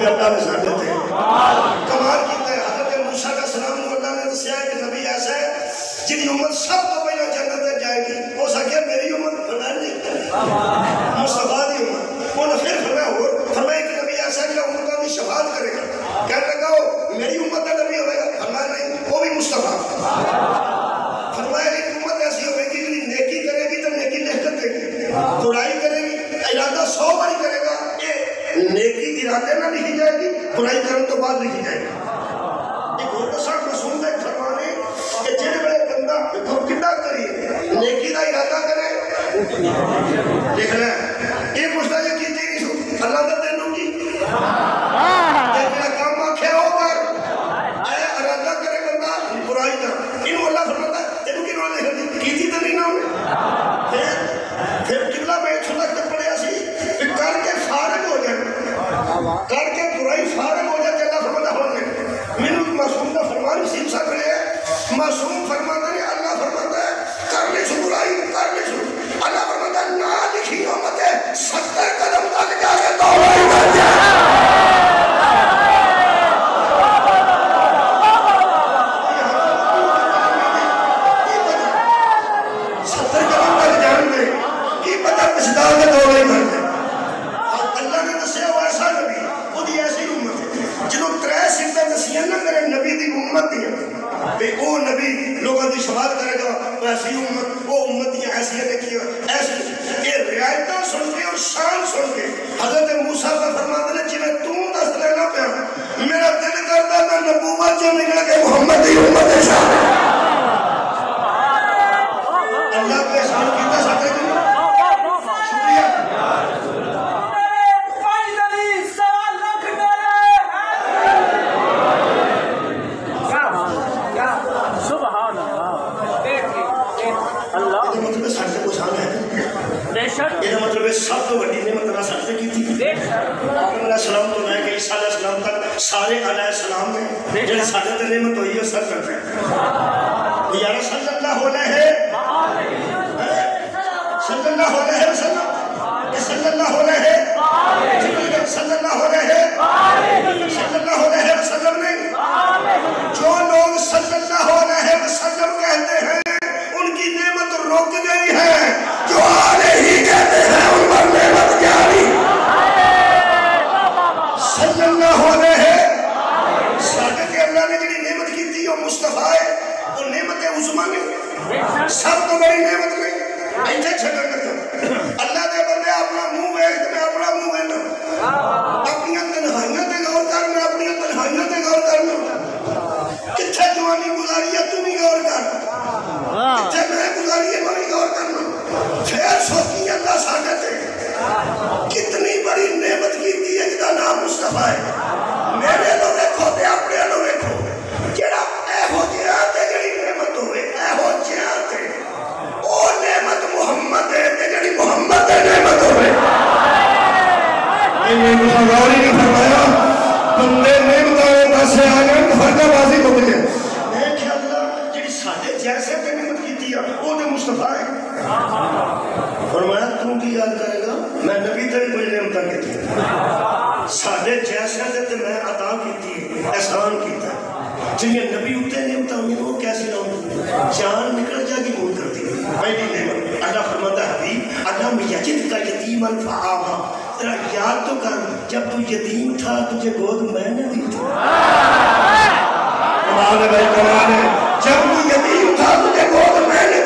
تے اللہ نے ساڈے تے کمال کیتا ہے. حضرت موسیٰ علیہ السلام کو اللہ نے دسیا کہ نبی ایسا ہے جن امت سب تو پہلے جنت میں جائے گی. ہو سکے میری امت فرمایا نہیں مصطفیٰ دی امت. انہوں نے پھر فرمایا کہ نبی ایسا ہے جو امتوں کی شفاعت کرے گا. کہنے لگا میری امت کا نبی ہوئے گا. فرمایا نہیں وہ بھی مصطفیٰ. فرمایا ایک امت ایسی ہوئے گی جو نیکی کرے گی تو نیکی لکھ کر دے گی, برائی کرے گی ارادہ 100 باری کرے گا, یہ نیکی ارادے نہ لکھی جائے گی, برائی کرنے تو بعد لکھی جائے گی. ایک اور دساں رسول نے فرمانے کہ جن بڑے بندہ کتنا کری نیکی کا ارادہ کرے لکھ لیں. یہ پوچھتا یہ کیتی نہیں سو اللہ کا تینوں کی لیکن کام آکھے ہو کر اے ارادہ کرے بندہ برائی کا انہوں اللہ فرماتا ہے تینوں کی نوع لکھ دی کیتی تو نہیں نام. پھر قبلہ میں چھوٹا تک پڑھیا سی کہ کر کے فارغ ہو جائے, کر کے برائی فارغ ہو جائے. اللہ فرماتا ہونے منو معصوم کا فرمان سیم سا کرے ہے. معصوم فرماتا ہے اللہ فرماتا ہے کر لے سو برائی کر لے سو. اللہ فرماتا ہے نہ لکھی امت ہے 70 قدم تک جا کے توبہ کر جائے. اللہ نے دسیا وہ ایسا نبی وہی ایسی امت ہے جنہوں 3 سجدے نسیاں نہ کرے نبی دی امت دی تے وہ نبی لوگوں کی شفاعت کرے گا. ایسی امت وہ امت دی حیثیت کی ایسی یہ رعایتاں سن کے اور شان سن کے حضرت موسیٰ کا فرماتے ہیں جنہیں تم دس لینا پیا میرا دل کرتا میں نبوت جو نکل کے محمد دی امت شان اللہ کے شان کیتا سکتے ہیں. یہ مطلب سب تو بڑی نعمت اللہ سب سے کی تھی. آدم علیہ السلام تو لے کے عیسیٰ علیہ السلام تک سارے علیہ السلام میں جن سارے تو نعمت ہوئی ہے سب کرتے ہیں. یا صلی اللہ علیہ صلی اللہ علیہ وسلم صلی اللہ علیہ صلی اللہ علیہ صلی اللہ علیہ وسلم نہیں. جو لوگ صلی اللہ علیہ وسلم کہتے ہیں ان کی نعمت رک گئی ہے, جو آلے ہی کہتے ہیں ان پر نعمت جاری. صلی اللہ علیہ ساکہ کہ اللہ نے جنہی نعمت کی تھی وہ مصطفیٰ ہے, وہ نعمت عظمہ نہیں, سب تو بڑی نعمت نہیں. ایسے چھڑن کرتا اللہ دے بندے اپنا منہ ویکھ میں اپنا منہ ویکھنا, اپنی تنہائیاں تے غور کر میں اپنی تنہائیاں تے غور کرنا. کتھے جوانی گزاری ہے تو بھی غور کر, کتھے میں گزاری ہے میں بھی غور کرنا. پھر سوچی اللہ ساکت ہے کتنی بڑی نعمت کی تھی ہے جدا نام مصطفیٰ ہے. میرے لو دیکھو تے اپنے لو دیکھو جڑا اے ہو جیاتے جڑی نعمت ہوئے اے ہو جیاتے او نعمت محمد ہے تے جڑی محمد ہے نعمت ہوئے. یہ غوری نے فرمایا بندے نعمت آئے پاسے آگئے تو فرقہ بازی کو ملے. دیکھ اللہ جڑی سادے جیسے تے نعمت کی تھی وہ تے مصطفیٰ ہے. فرمایا تم کی یاد کرے گا میں نبی تیرے کوئی نعمتہ کی تھی سادے جیسے تے میں عطا کی تھی احسان کیتا. جنہیں نبی ہوتے نعمتہ ہوئی وہ کیسی نہ ہوتی جان نکل جا کی موت کرتی پہلی نعمت. اللہ فرماتا ہے حبیب اللہ یجد کا یتیما فآویٰ, تیرا یاد تو کر جب تو یتیم تھا تجھے گود میں نے دی تھی. کمال ہے بھائی کمال ہے, جب تو یتیم تھا تجھے گود میں نے